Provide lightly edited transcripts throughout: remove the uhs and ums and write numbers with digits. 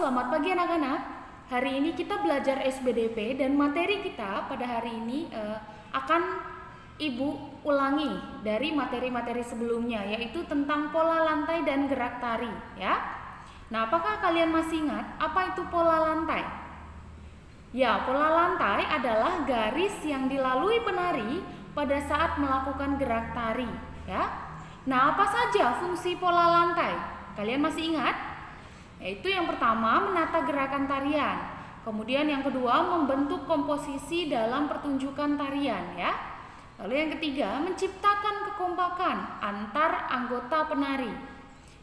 selamat pagi anak-anak. Hari ini kita belajar SBDP dan materi kita pada hari ini akan Ibu ulangi dari materi-materi sebelumnya, yaitu tentang pola lantai dan gerak tari ya. Nah, apakah kalian masih ingat apa itu pola lantai? Ya, pola lantai adalah garis yang dilalui penari pada saat melakukan gerak tari ya. Nah, apa saja fungsi pola lantai? Kalian masih ingat? Yaitu yang pertama menata gerakan tarian, kemudian yang kedua membentuk komposisi dalam pertunjukan tarian ya. Lalu yang ketiga menciptakan kekompakan antar anggota penari.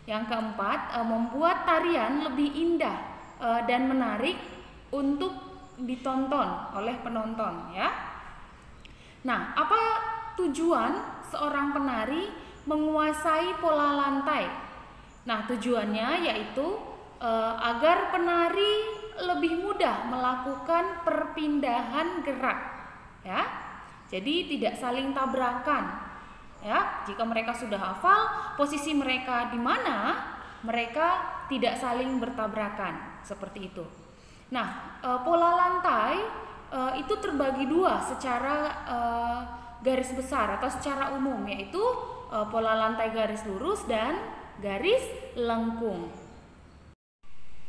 Yang keempat membuat tarian lebih indah dan menarik untuk ditonton oleh penonton ya. Nah, apa tujuan seorang penari menguasai pola lantai? Nah, tujuannya yaitu agar penari lebih mudah melakukan perpindahan gerak ya. Jadi tidak saling tabrakan ya. Jika mereka sudah hafal posisi mereka di mana, mereka tidak saling bertabrakan seperti itu. Nah, pola lantai itu terbagi dua secara garis besar atau secara umum, yaitu pola lantai garis lurus dan garis lengkung.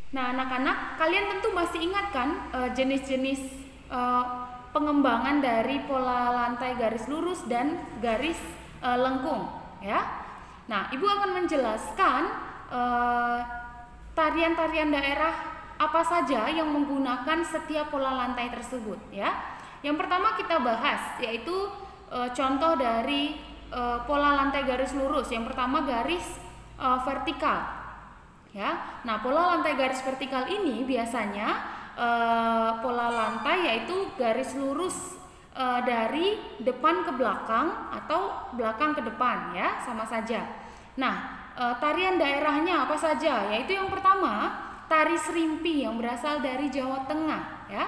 Nah, anak-anak, kalian tentu masih ingat kan jenis-jenis pengembangan dari pola lantai garis lurus dan garis lengkung ya. Nah, Ibu akan menjelaskan tarian-tarian daerah apa saja yang menggunakan setiap pola lantai tersebut ya. Yang pertama kita bahas yaitu contoh dari pola lantai garis lurus. Yang pertama garis vertikal ya. Nah, pola lantai garis vertikal ini biasanya pola lantai yaitu garis lurus dari depan ke belakang atau belakang ke depan ya, sama saja. Nah, tarian daerahnya apa saja? Yaitu yang pertama tari serimpi yang berasal dari Jawa Tengah ya.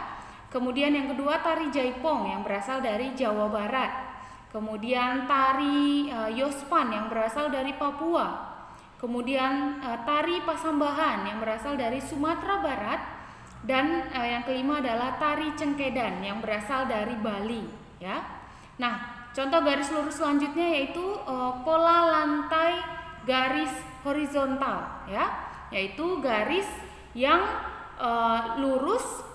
Kemudian yang kedua tari jaipong yang berasal dari Jawa Barat. Kemudian tari yospan yang berasal dari Papua. Kemudian tari pasambahan yang berasal dari Sumatera Barat, dan yang kelima adalah tari cengkedan yang berasal dari Bali ya. Nah, contoh garis lurus selanjutnya yaitu pola lantai garis horizontal ya, yaitu garis yang lurus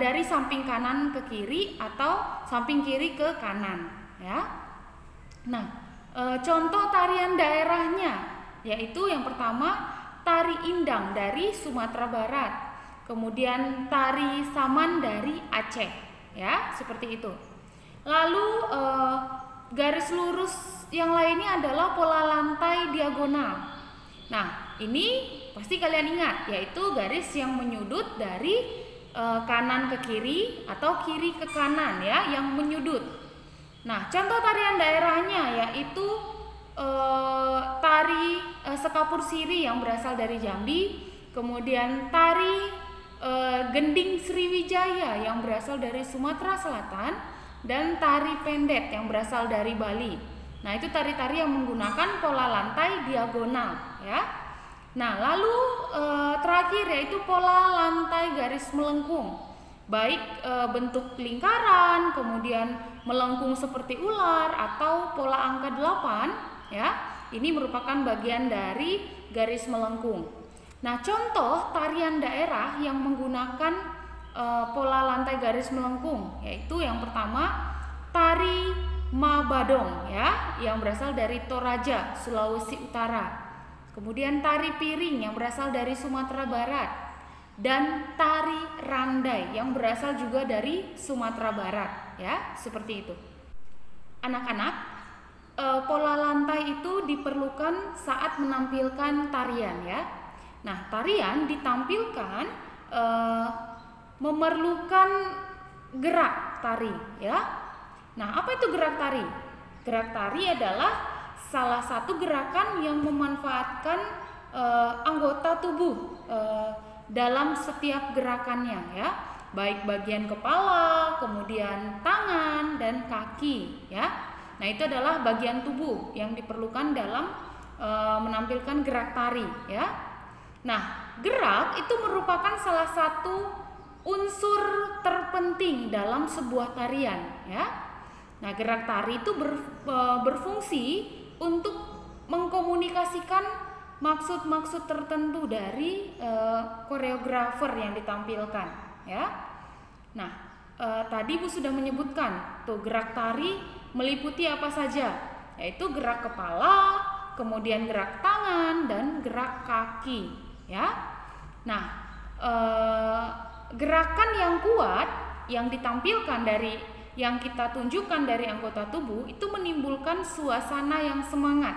dari samping kanan ke kiri atau samping kiri ke kanan ya. Nah, contoh tarian daerahnya yaitu yang pertama tari indang dari Sumatera Barat, kemudian tari saman dari Aceh ya, seperti itu. Lalu garis lurus yang lainnya adalah pola lantai diagonal. Nah, ini pasti kalian ingat, yaitu garis yang menyudut dari kanan ke kiri atau kiri ke kanan ya, yang menyudut. Nah, contoh tarian daerahnya yaitu tari sekapur siri yang berasal dari Jambi, kemudian tari gending Sriwijaya yang berasal dari Sumatera Selatan, dan tari pendet yang berasal dari Bali. Nah, itu tari-tari yang menggunakan pola lantai diagonal ya. Nah, lalu terakhir yaitu pola lantai garis melengkung, baik bentuk lingkaran, kemudian melengkung seperti ular atau pola angka 8 ya. Ini merupakan bagian dari garis melengkung. Nah, contoh tarian daerah yang menggunakan pola lantai garis melengkung yaitu yang pertama tari Mabadong ya, yang berasal dari Toraja, Sulawesi Utara. Kemudian tari piring yang berasal dari Sumatera Barat, dan tari randai yang berasal juga dari Sumatera Barat ya, seperti itu. Anak-anak, pola lantai itu diperlukan saat menampilkan tarian ya. Nah, tarian ditampilkan memerlukan gerak tari ya. Nah, apa itu gerak tari? Gerak tari adalah salah satu gerakan yang memanfaatkan anggota tubuh dalam setiap gerakannya ya, baik bagian kepala, kemudian tangan dan kaki ya. Nah, itu adalah bagian tubuh yang diperlukan dalam menampilkan gerak tari ya. Nah, gerak itu merupakan salah satu unsur terpenting dalam sebuah tarian, ya. Nah, gerak tari itu berfungsi untuk mengkomunikasikan maksud-maksud tertentu dari koreografer yang ditampilkan, ya. Nah, tadi Bu sudah menyebutkan tuh gerak tari meliputi apa saja, yaitu gerak kepala, kemudian gerak tangan dan gerak kaki, ya. Nah, gerakan yang kuat yang ditampilkan dari yang kita tunjukkan dari anggota tubuh itu menimbulkan suasana yang semangat.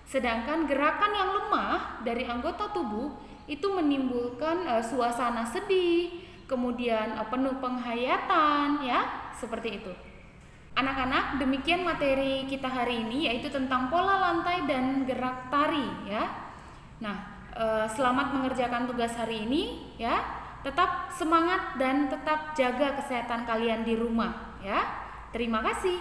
Sedangkan gerakan yang lemah dari anggota tubuh itu menimbulkan suasana sedih, kemudian penuh penghayatan, ya, seperti itu. Anak-anak, demikian materi kita hari ini, yaitu tentang pola lantai dan gerak tari, ya. Nah, selamat mengerjakan tugas hari ini, ya. Tetap semangat dan tetap jaga kesehatan kalian di rumah, ya. Terima kasih.